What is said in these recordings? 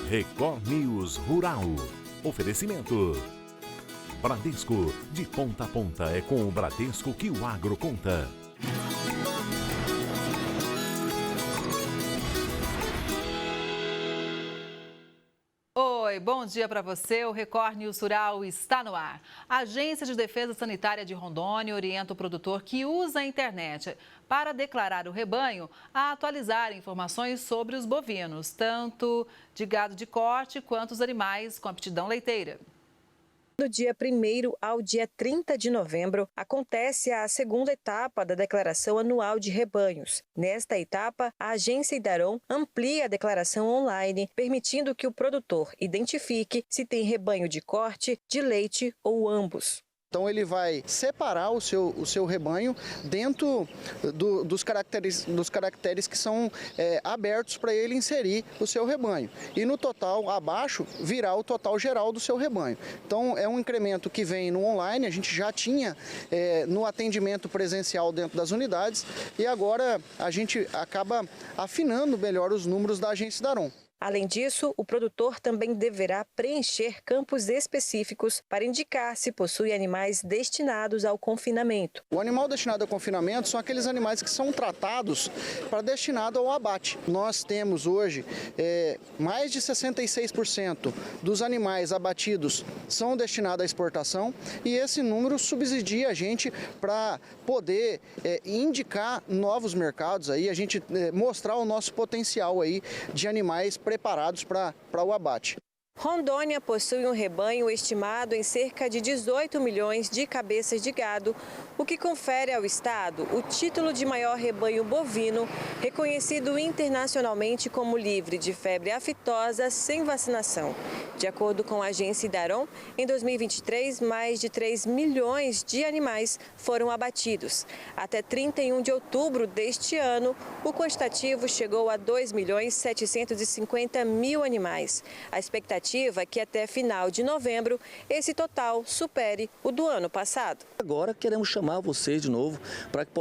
Record News Rural. Oferecimento. Bradesco, de ponta a ponta é com o Bradesco que o agro conta. Oi, bom dia para você. O Record News Rural está no ar. A Agência de Defesa Sanitária de Rondônia orienta o produtor que usa a internet para declarar o rebanho a atualizar informações sobre os bovinos, tanto de gado de corte quanto os animais com aptidão leiteira. Do dia 1º ao dia 30 de novembro, acontece a segunda etapa da declaração anual de rebanhos. Nesta etapa, a agência Idaron amplia a declaração online, permitindo que o produtor identifique se tem rebanho de corte, de leite ou ambos. Então ele vai separar o seu rebanho dentro dos caracteres que são abertos para ele inserir o seu rebanho. E no total, abaixo, virá o total geral do seu rebanho. Então é um incremento que vem no online, a gente já tinha no atendimento presencial dentro das unidades e agora a gente acaba afinando melhor os números da agência Idaron. Além disso, o produtor também deverá preencher campos específicos para indicar se possui animais destinados ao confinamento. O animal destinado ao confinamento são aqueles animais que são tratados para destinado ao abate. Nós temos hoje mais de 66% dos animais abatidos são destinados à exportação e esse número subsidia a gente para poder indicar novos mercados, aí, a gente mostrar o nosso potencial aí de animais preparados para o abate. Rondônia possui um rebanho estimado em cerca de 18 milhões de cabeças de gado, o que confere ao estado o título de maior rebanho bovino, reconhecido internacionalmente como livre de febre aftosa sem vacinação. De acordo com a agência Idaron, em 2023, mais de 3 milhões de animais foram abatidos. Até 31 de outubro deste ano, o quantitativo chegou a 2.750.000 animais. A expectativa é que até final de novembro esse total supere o do ano passado. Agora queremos chamar vocês de novo para que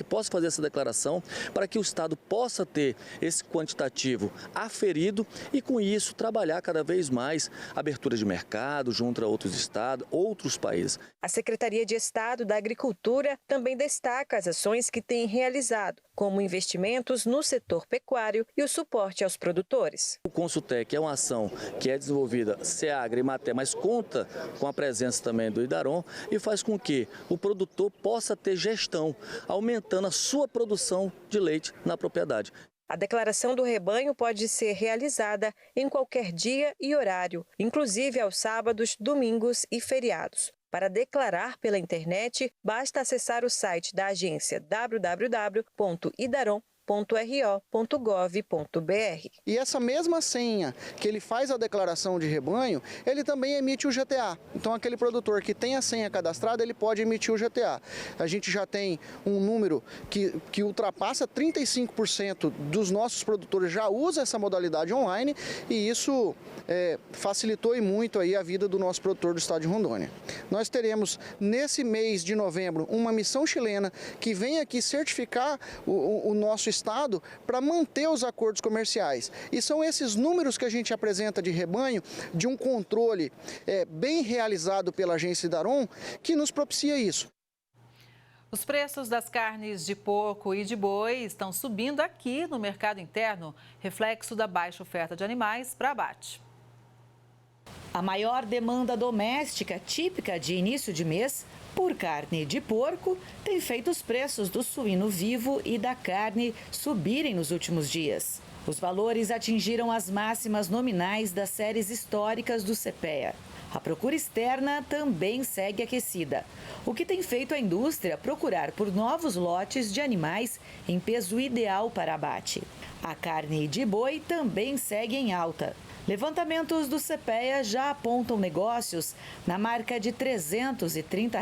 possa fazer essa declaração, para que o Estado possa ter esse quantitativo aferido e com isso trabalhar cada vez mais abertura de mercado junto a outros estados, outros países. A Secretaria de Estado da Agricultura também destaca as ações que tem realizado, como investimentos no setor pecuário e o suporte aos produtores. O Consultec é uma ação que é desenvolvida Seagra e Mater, mas conta com a presença também do Idaron e faz com que o produtor possa ter gestão, aumentando a sua produção de leite na propriedade. A declaração do rebanho pode ser realizada em qualquer dia e horário, inclusive aos sábados, domingos e feriados. Para declarar pela internet, basta acessar o site da agência www.idaron.ro.gov.br. E essa mesma senha que ele faz a declaração de rebanho, ele também emite o GTA. Então aquele produtor que tem a senha cadastrada, ele pode emitir o GTA. A gente já tem um número que ultrapassa 35% dos nossos produtores já usa essa modalidade online e isso facilitou e muito aí a vida do nosso produtor do estado de Rondônia. Nós teremos nesse mês de novembro uma missão chilena que vem aqui certificar o nosso estado para manter os acordos comerciais. E são esses números que a gente apresenta de rebanho, de um controle bem realizado pela agência Idaron, que nos propicia isso. Os preços das carnes de porco e de boi estão subindo aqui no mercado interno, reflexo da baixa oferta de animais para abate. A maior demanda doméstica típica de início de mês por carne de porco tem feito os preços do suíno vivo e da carne subirem nos últimos dias. Os valores atingiram as máximas nominais das séries históricas do CPEA. A procura externa também segue aquecida, o que tem feito a indústria procurar por novos lotes de animais em peso ideal para abate. A carne de boi também segue em alta. Levantamentos do CPEA já apontam negócios na marca de R$ 330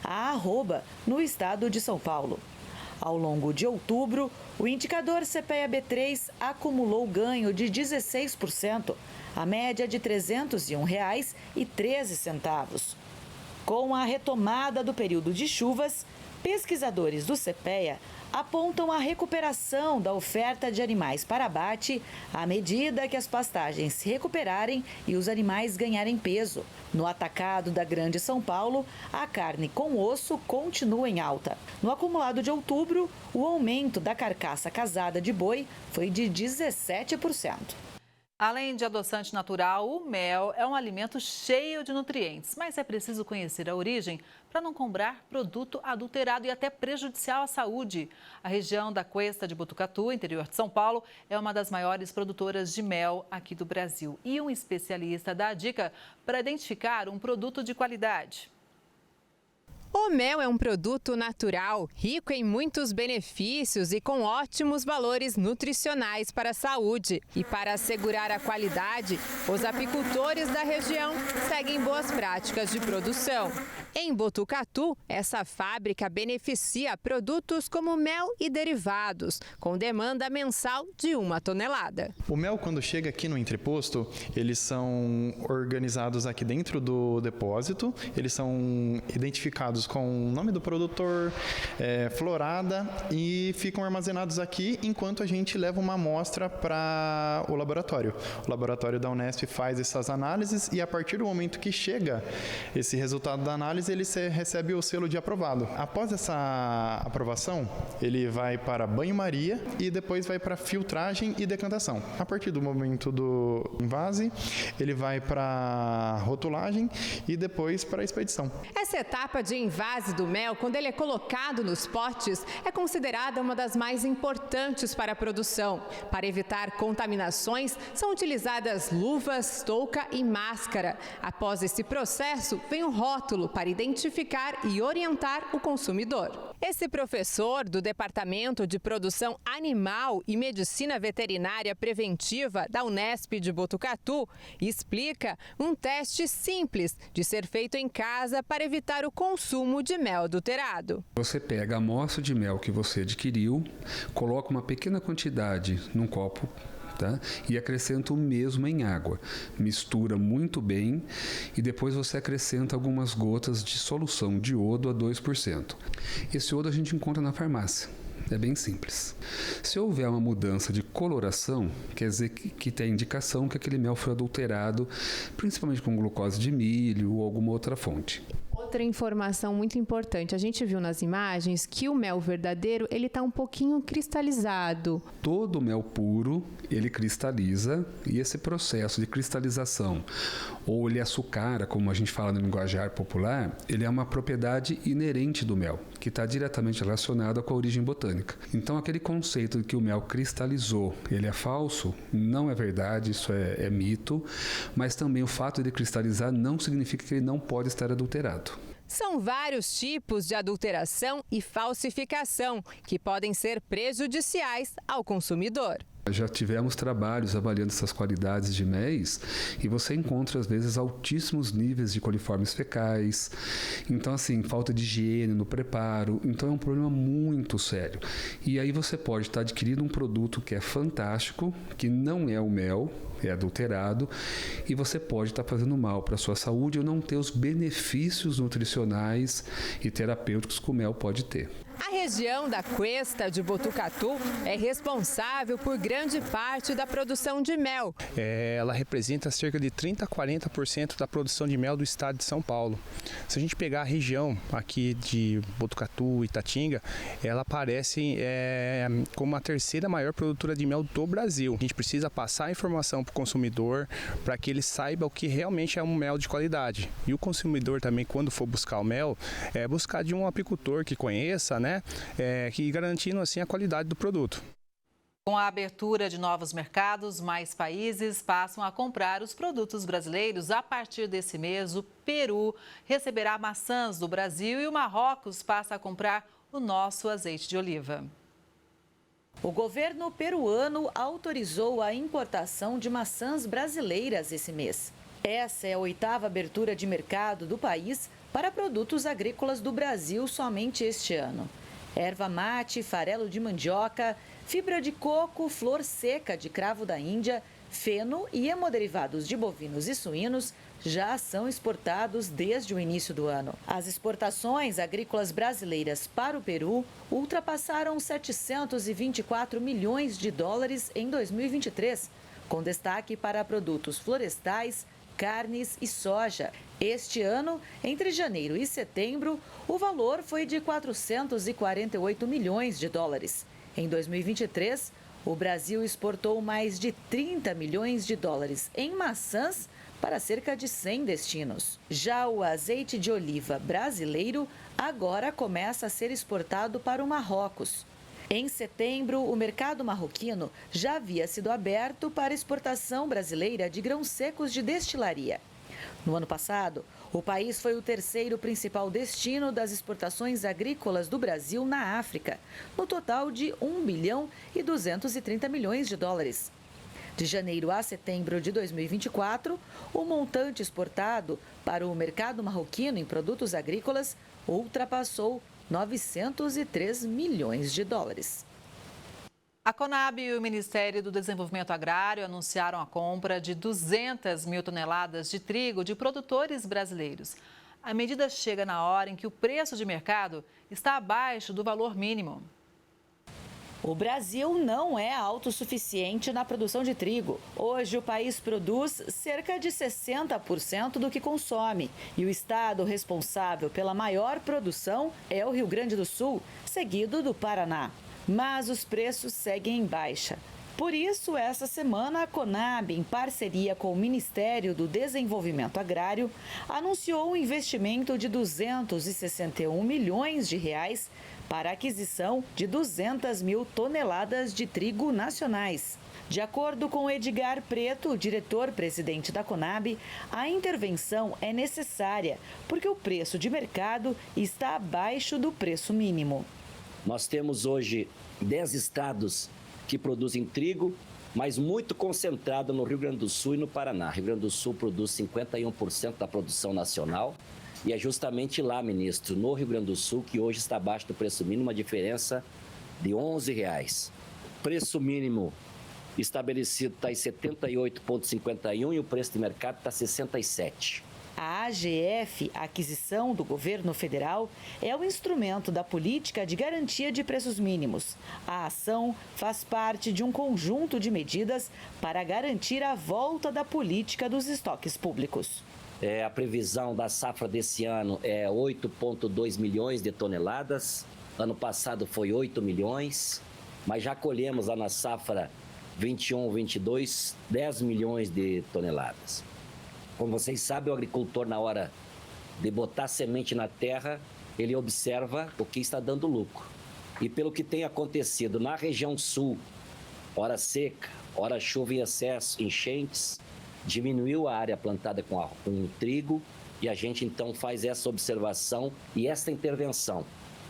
a arroba no estado de São Paulo. Ao longo de outubro, o indicador CPEA-B3 acumulou ganho de 16%, a média de R$ 301,13. Com a retomada do período de chuvas, pesquisadores do CPEA apontam a recuperação da oferta de animais para abate à medida que as pastagens se recuperarem e os animais ganharem peso. No atacado da Grande São Paulo, a carne com osso continua em alta. No acumulado de outubro, o aumento da carcaça casada de boi foi de 17%. Além de adoçante natural, o mel é um alimento cheio de nutrientes, mas é preciso conhecer a origem para não comprar produto adulterado e até prejudicial à saúde. A região da Cuesta de Botucatu, interior de São Paulo, é uma das maiores produtoras de mel aqui do Brasil. E um especialista dá a dica para identificar um produto de qualidade. O mel é um produto natural, rico em muitos benefícios e com ótimos valores nutricionais para a saúde. E para assegurar a qualidade, os apicultores da região seguem boas práticas de produção. Em Botucatu, essa fábrica beneficia produtos como mel e derivados, com demanda mensal de 1 tonelada. O mel, quando chega aqui no entreposto, eles são organizados aqui dentro do depósito, eles são identificados com o nome do produtor, florada, e ficam armazenados aqui enquanto a gente leva uma amostra para o laboratório. O laboratório da Unesp faz essas análises e a partir do momento que chega esse resultado da análise, ele recebe o selo de aprovado. Após essa aprovação, ele vai para banho-maria e depois vai para filtragem e decantação. A partir do momento do envase, ele vai para rotulagem e depois para a expedição. Essa etapa de envase do mel, quando ele é colocado nos potes, é considerada uma das mais importantes para a produção. Para evitar contaminações, são utilizadas luvas, touca e máscara. Após esse processo, vem o rótulo para identificar e orientar o consumidor. Esse professor do Departamento de Produção Animal e Medicina Veterinária Preventiva da Unesp de Botucatu explica um teste simples de ser feito em casa para evitar o consumo de mel adulterado. Você pega a amostra de mel que você adquiriu, coloca uma pequena quantidade num copo, tá? E acrescenta o mesmo em água. Mistura muito bem e depois você acrescenta algumas gotas de solução de iodo a 2%. Esse iodo a gente encontra na farmácia. É bem simples. Se houver uma mudança de coloração, quer dizer que tem indicação que aquele mel foi adulterado, principalmente com glucose de milho ou alguma outra fonte. Outra informação muito importante, a gente viu nas imagens que o mel verdadeiro, ele está um pouquinho cristalizado. Todo mel puro, ele cristaliza e esse processo de cristalização, ou ele açucara, como a gente fala no linguajar popular, ele é uma propriedade inerente do mel, que está diretamente relacionada com a origem botânica. Então, aquele conceito de que o mel cristalizou, ele é falso, não é verdade, isso é mito, mas também o fato de cristalizar não significa que ele não pode estar adulterado. São vários tipos de adulteração e falsificação que podem ser prejudiciais ao consumidor. Já tivemos trabalhos avaliando essas qualidades de méis e você encontra, às vezes, altíssimos níveis de coliformes fecais. Então, assim, falta de higiene no preparo. Então, é um problema muito sério. E aí você pode estar adquirindo um produto que é fantástico, que não é o mel, é adulterado, e você pode estar fazendo mal para a sua saúde ou não ter os benefícios nutricionais e terapêuticos que o mel pode ter. A região da Cuesta de Botucatu é responsável por grande parte da produção de mel. Ela representa cerca de 30% a 40% da produção de mel do estado de São Paulo. Se a gente pegar a região aqui de Botucatu e Itatinga, ela aparece como a terceira maior produtora de mel do Brasil. A gente precisa passar a informação para o consumidor para que ele saiba o que realmente é um mel de qualidade. E o consumidor também, quando for buscar o mel, buscar de um apicultor que conheça, que garantindo assim a qualidade do produto. Com a abertura de novos mercados, mais países passam a comprar os produtos brasileiros. A partir desse mês, o Peru receberá maçãs do Brasil e o Marrocos passa a comprar o nosso azeite de oliva. O governo peruano autorizou a importação de maçãs brasileiras esse mês. Essa é a 8ª abertura de mercado do país para produtos agrícolas do Brasil somente este ano. erva mate, farelo de mandioca, fibra de coco, flor seca de cravo da Índia, feno e hemoderivados de bovinos e suínos já são exportados desde o início do ano. As exportações agrícolas brasileiras para o Peru ultrapassaram 724 milhões de dólares em 2023, com destaque para produtos florestais, carnes e soja. Este ano, entre janeiro e setembro, o valor foi de 448 milhões de dólares. Em 2023, o Brasil exportou mais de 30 milhões de dólares em maçãs para cerca de 100 destinos. Já o azeite de oliva brasileiro agora começa a ser exportado para o Marrocos. Em setembro, o mercado marroquino já havia sido aberto para exportação brasileira de grãos secos de destilaria. No ano passado, o país foi o terceiro principal destino das exportações agrícolas do Brasil na África, no total de 1 bilhão e 230 milhões de dólares. De janeiro a setembro de 2024, o montante exportado para o mercado marroquino em produtos agrícolas ultrapassou 903 milhões de dólares. A Conab e o Ministério do Desenvolvimento Agrário anunciaram a compra de 200 mil toneladas de trigo de produtores brasileiros. A medida chega na hora em que o preço de mercado está abaixo do valor mínimo. O Brasil não é autossuficiente na produção de trigo. Hoje, o país produz cerca de 60% do que consome. E o estado responsável pela maior produção é o Rio Grande do Sul, seguido do Paraná. Mas os preços seguem em baixa. Por isso, essa semana, a Conab, em parceria com o Ministério do Desenvolvimento Agrário, anunciou um investimento de 261 milhões de reais para a aquisição de 200 mil toneladas de trigo nacionais. De acordo com Edgar Preto, diretor-presidente da Conab, a intervenção é necessária porque o preço de mercado está abaixo do preço mínimo. Nós temos hoje 10 estados que produzem trigo, mas muito concentrado no Rio Grande do Sul e no Paraná. Rio Grande do Sul produz 51% da produção nacional. E é justamente lá, ministro, no Rio Grande do Sul, que hoje está abaixo do preço mínimo, uma diferença de R$ 11. Preço mínimo estabelecido está em 78,51 e o preço de mercado está 67. A AGF, a aquisição do governo federal, é o instrumento da política de garantia de preços mínimos. A ação faz parte de um conjunto de medidas para garantir a volta da política dos estoques públicos. A previsão da safra desse ano é 8,2 milhões de toneladas. Ano passado foi 8 milhões, mas já colhemos lá na safra 21-22, 10 milhões de toneladas. Como vocês sabem, o agricultor, na hora de botar semente na terra, ele observa o que está dando lucro. E pelo que tem acontecido na região sul, hora seca, hora chuva em excesso, enchentes, diminuiu a área plantada com trigo e a gente então faz essa observação e essa intervenção.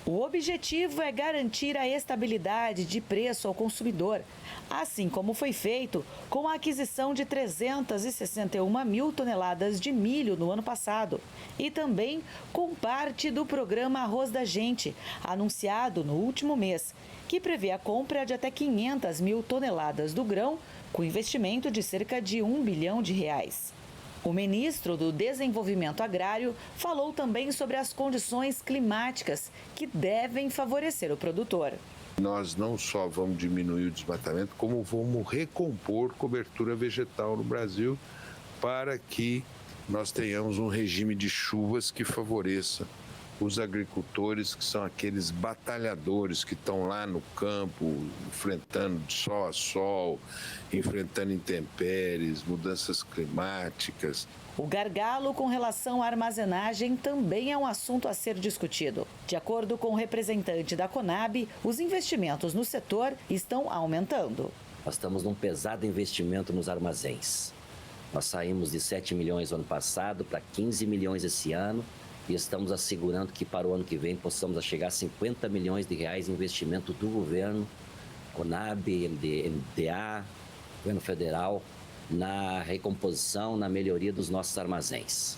O objetivo é garantir a estabilidade de preço ao consumidor, assim como foi feito com a aquisição de 361 mil toneladas de milho no ano passado e também com parte do programa Arroz da Gente, anunciado no último mês, que prevê a compra de até 500 mil toneladas do grão, com investimento de cerca de 1 bilhão de reais. O ministro do Desenvolvimento Agrário falou também sobre as condições climáticas que devem favorecer o produtor. Nós não só vamos diminuir o desmatamento, como vamos recompor cobertura vegetal no Brasil para que nós tenhamos um regime de chuvas que favoreça os agricultores, que são aqueles batalhadores que estão lá no campo, enfrentando de sol a sol, enfrentando intempéries, mudanças climáticas. O gargalo com relação à armazenagem também é um assunto a ser discutido. De acordo com o representante da Conab, os investimentos no setor estão aumentando. Nós estamos num pesado investimento nos armazéns. Nós saímos de 7 milhões no ano passado para 15 milhões esse ano. E estamos assegurando que para o ano que vem possamos chegar a 50 milhões de reais em investimento do governo, Conab, MDA, governo federal, na recomposição, na melhoria dos nossos armazéns.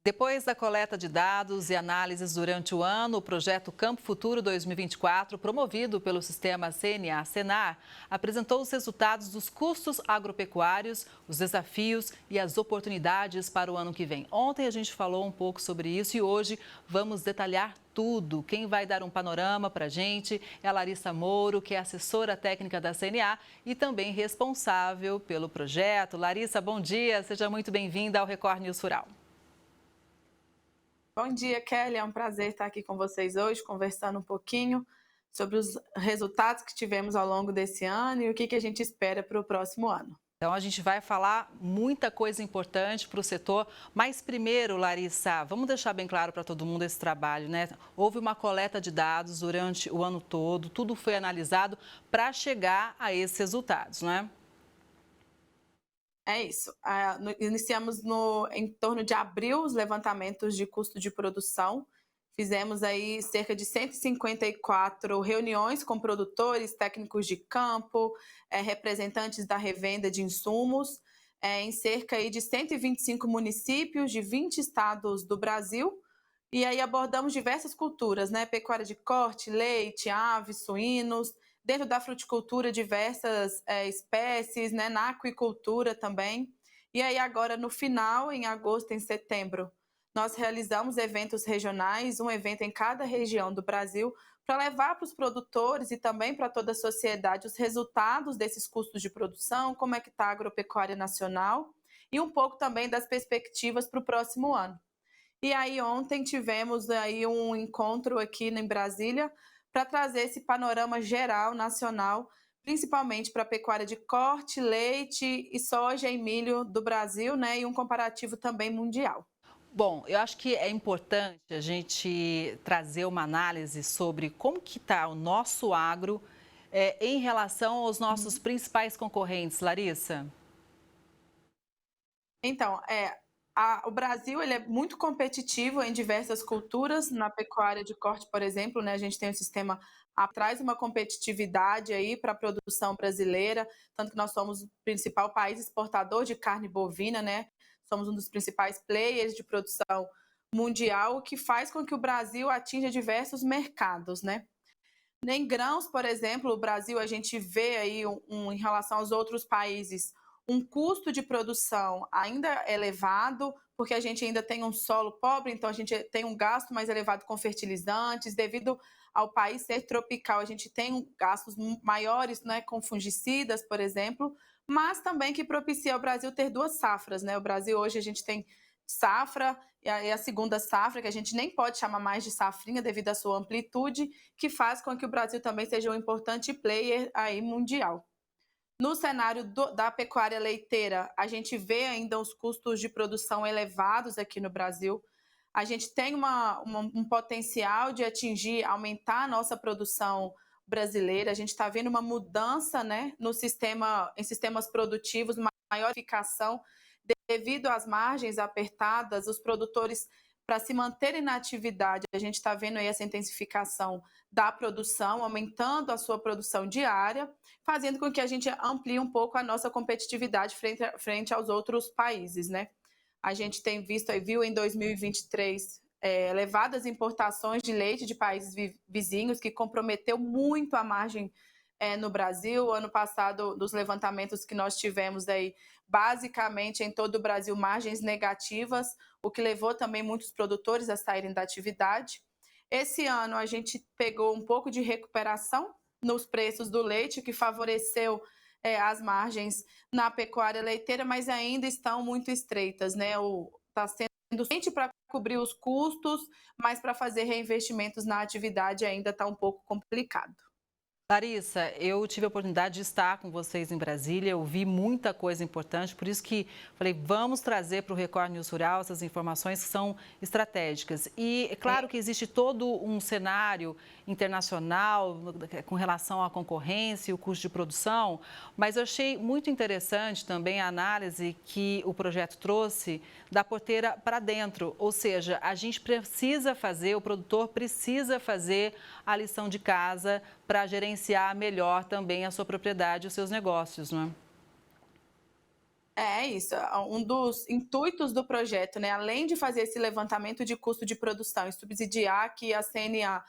Depois da coleta de dados e análises durante o ano, o projeto Campo Futuro 2024, promovido pelo sistema CNA-Senar, apresentou os resultados dos custos agropecuários, os desafios e as oportunidades para o ano que vem. Ontem a gente falou um pouco sobre isso e hoje vamos detalhar tudo. Quem vai dar um panorama para a gente é a Larissa Mouro, que é assessora técnica da CNA e também responsável pelo projeto. Larissa, bom dia, seja muito bem-vinda ao Record News Rural. Bom dia, Kelly. É um prazer estar aqui com vocês hoje, conversando um pouquinho sobre os resultados que tivemos ao longo desse ano e o que a gente espera para o próximo ano. Então, a gente vai falar muita coisa importante para o setor, mas primeiro, Larissa, vamos deixar bem claro para todo mundo esse trabalho, né? Houve uma coleta de dados durante o ano todo, tudo foi analisado para chegar a esses resultados, não é? É isso. Iniciamos em torno de abril os levantamentos de custo de produção. Fizemos aí cerca de 154 reuniões com produtores, técnicos de campo, representantes da revenda de insumos, em cerca aí de 125 municípios de 20 estados do Brasil. E aí abordamos diversas culturas, né? Pecuária de corte, leite, aves, suínos. Dentro da fruticultura, diversas espécies, né? Na aquicultura também. E aí agora, no final, em agosto, em setembro, nós realizamos eventos regionais, um evento em cada região do Brasil, para levar para os produtores e também para toda a sociedade os resultados desses custos de produção, como é que está a agropecuária nacional e um pouco também das perspectivas para o próximo ano. E aí ontem tivemos aí um encontro aqui em Brasília, para trazer esse panorama geral nacional, principalmente para a pecuária de corte, leite e soja e milho do Brasil, né? E um comparativo também mundial. Bom, eu acho que é importante a gente trazer uma análise sobre como que está o nosso agro em relação aos nossos principais concorrentes, Larissa. Então, o Brasil ele é muito competitivo em diversas culturas. Na pecuária de corte, por exemplo, né, a gente tem um sistema traz uma competitividade aí para a produção brasileira, tanto que nós somos o principal país exportador de carne bovina, né? Somos um dos principais players de produção mundial, o que faz com que o Brasil atinja diversos mercados, né? Em grãos, por exemplo, o Brasil a gente vê aí em relação aos outros países um custo de produção ainda elevado, porque a gente ainda tem um solo pobre, então a gente tem um gasto mais elevado com fertilizantes, devido ao país ser tropical, a gente tem gastos maiores, né, com fungicidas, por exemplo, mas também que propicia ao Brasil ter duas safras, né? O Brasil hoje a gente tem safra e a segunda safra, que a gente nem pode chamar mais de safrinha devido à sua amplitude, que faz com que o Brasil também seja um importante player aí mundial. No cenário da pecuária leiteira, a gente vê ainda os custos de produção elevados aqui no Brasil. A gente tem um potencial de aumentar a nossa produção brasileira. A gente está vendo uma mudança, né, em sistemas produtivos, maior eficação devido às margens apertadas. Os produtores, para se manterem na atividade, a gente está vendo aí essa intensificação da produção, aumentando a sua produção diária, fazendo com que a gente amplie um pouco a nossa competitividade frente aos outros países, né? A gente viu em 2023 elevadas importações de leite de países vizinhos, que comprometeu muito a margem no Brasil. Ano passado, dos levantamentos que nós tivemos aí, basicamente em todo o Brasil, margens negativas, o que levou também muitos produtores a saírem da atividade. Esse ano a gente pegou um pouco de recuperação nos preços do leite, que favoreceu as margens na pecuária leiteira, mas ainda estão muito estreitas, né? Está sendo suficiente para cobrir os custos, mas para fazer reinvestimentos na atividade ainda está um pouco complicado. Larissa, eu tive a oportunidade de estar com vocês em Brasília, eu vi muita coisa importante, por isso que falei, vamos trazer para o Record News Rural essas informações que são estratégicas. E é claro que existe todo um cenário internacional com relação à concorrência e o custo de produção, mas eu achei muito interessante também a análise que o projeto trouxe da porteira para dentro, ou seja, a gente precisa fazer, o produtor precisa fazer a lição de casa para gerenciar melhor também a sua propriedade e os seus negócios, não é? É isso, um dos intuitos do projeto, né, além de fazer esse levantamento de custo de produção e subsidiar aqui a CNA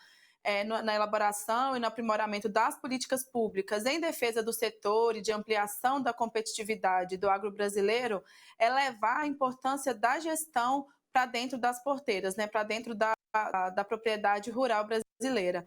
na elaboração e no aprimoramento das políticas públicas em defesa do setor e de ampliação da competitividade do agro brasileiro, é levar a importância da gestão para dentro das porteiras, né, para dentro da propriedade rural brasileira.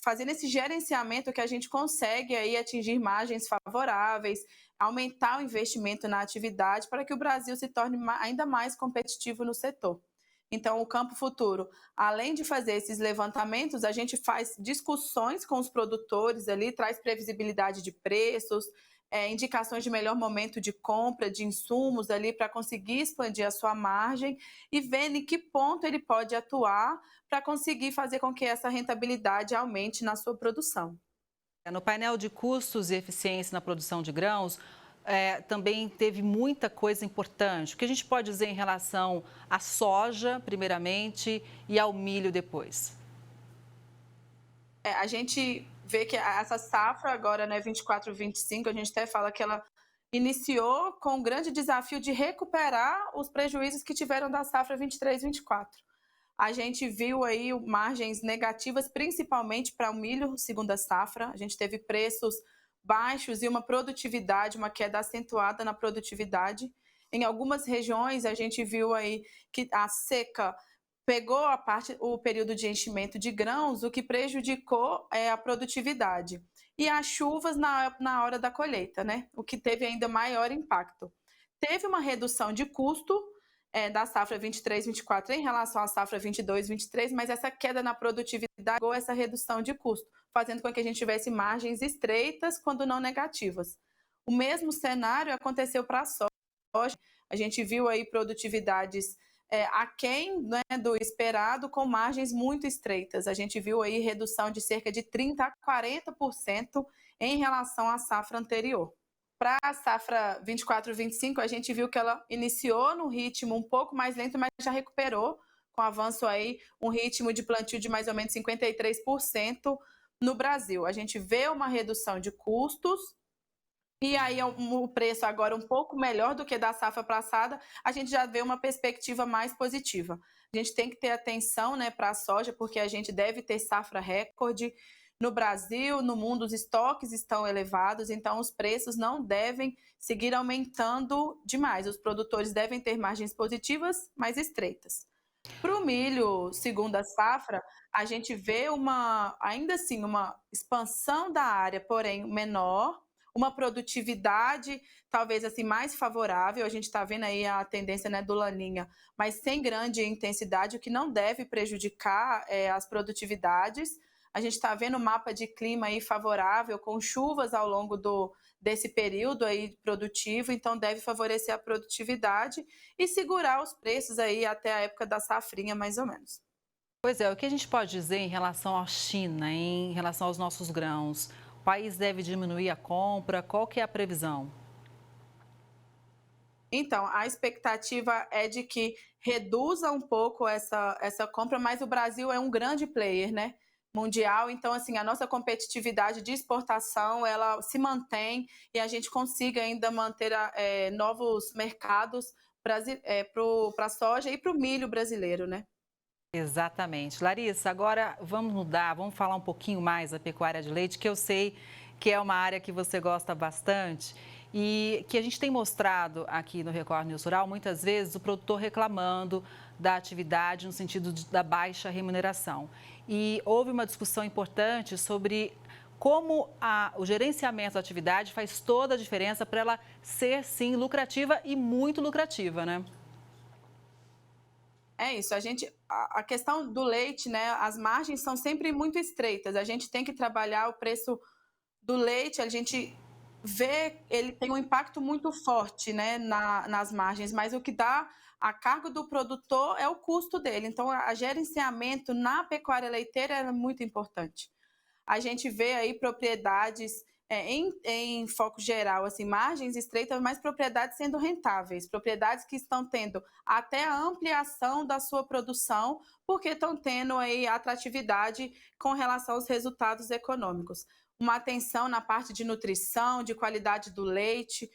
Fazendo esse gerenciamento que a gente consegue aí atingir margens favoráveis, aumentar o investimento na atividade para que o Brasil se torne ainda mais competitivo no setor. Então, o Campo Futuro, além de fazer esses levantamentos, a gente faz discussões com os produtores ali, traz previsibilidade de preços, indicações de melhor momento de compra de insumos ali para conseguir expandir a sua margem e ver em que ponto ele pode atuar para conseguir fazer com que essa rentabilidade aumente na sua produção. No painel de custos e eficiência na produção de grãos, também teve muita coisa importante. O que a gente pode dizer em relação à soja, primeiramente, e ao milho depois? A gente vê que essa safra agora, né, 24-25, a gente até fala que ela iniciou com o grande desafio de recuperar os prejuízos que tiveram da safra 23-24. A gente viu aí margens negativas, principalmente para o milho, segunda safra. A gente teve preços baixos e uma produtividade, uma queda acentuada na produtividade. Em algumas regiões, a gente viu aí que a seca pegou o período de enchimento de grãos, o que prejudicou a produtividade. E as chuvas na hora da colheita, né? O que teve ainda maior impacto. Teve uma redução de custo da safra 23-24 em relação à safra 22-23, mas essa queda na produtividade ou essa redução de custo, fazendo com que a gente tivesse margens estreitas, quando não negativas. O mesmo cenário aconteceu para a soja. A gente viu aí produtividades aquém, né, do esperado, com margens muito estreitas. A gente viu aí redução de cerca de 30% a 40% em relação à safra anterior. Para a safra 24-25, a gente viu que ela iniciou num ritmo um pouco mais lento, mas já recuperou, com avanço aí, um ritmo de plantio de mais ou menos 53% no Brasil. A gente vê uma redução de custos, e aí o preço agora um pouco melhor do que da safra passada, a gente já vê uma perspectiva mais positiva. A gente tem que ter atenção, né, para a soja, porque a gente deve ter safra recorde. No Brasil, no mundo, os estoques estão elevados, então os preços não devem seguir aumentando demais. Os produtores devem ter margens positivas, mas estreitas. Para o milho, segunda safra, a gente vê ainda assim, uma expansão da área, porém menor, uma produtividade talvez assim mais favorável. A gente está vendo aí a tendência, né, do Laninha, mas sem grande intensidade, o que não deve prejudicar as produtividades. A gente está vendo o mapa de clima aí favorável, com chuvas ao longo desse período aí produtivo, então deve favorecer a produtividade e segurar os preços aí até a época da safrinha, mais ou menos. Pois é, o que a gente pode dizer em relação à China, em relação aos nossos grãos? O país deve diminuir a compra? Qual que é a previsão? Então, a expectativa é de que reduza um pouco essa compra, mas o Brasil é um grande player, né, mundial. Então, assim, a nossa competitividade de exportação, ela se mantém e a gente consiga ainda manter novos mercados para a soja e para o milho brasileiro, né? Exatamente. Larissa, agora vamos mudar, vamos falar um pouquinho mais da pecuária de leite, que eu sei que é uma área que você gosta bastante e que a gente tem mostrado aqui no Record News Rural, muitas vezes, o produtor reclamando da atividade no sentido da baixa remuneração. E houve uma discussão importante sobre como o gerenciamento da atividade faz toda a diferença para ela ser, sim, lucrativa e muito lucrativa, né? É isso, a questão do leite, né, as margens são sempre muito estreitas, a gente tem que trabalhar o preço do leite, a gente vê, ele tem um impacto muito forte, né, nas margens, mas o que dá a cargo do produtor é o custo dele, então o gerenciamento na pecuária leiteira é muito importante. A gente vê aí propriedades em foco geral, assim, margens estreitas, mas propriedades sendo rentáveis, propriedades que estão tendo até a ampliação da sua produção, porque estão tendo aí atratividade com relação aos resultados econômicos. Uma atenção na parte de nutrição, de qualidade do leite,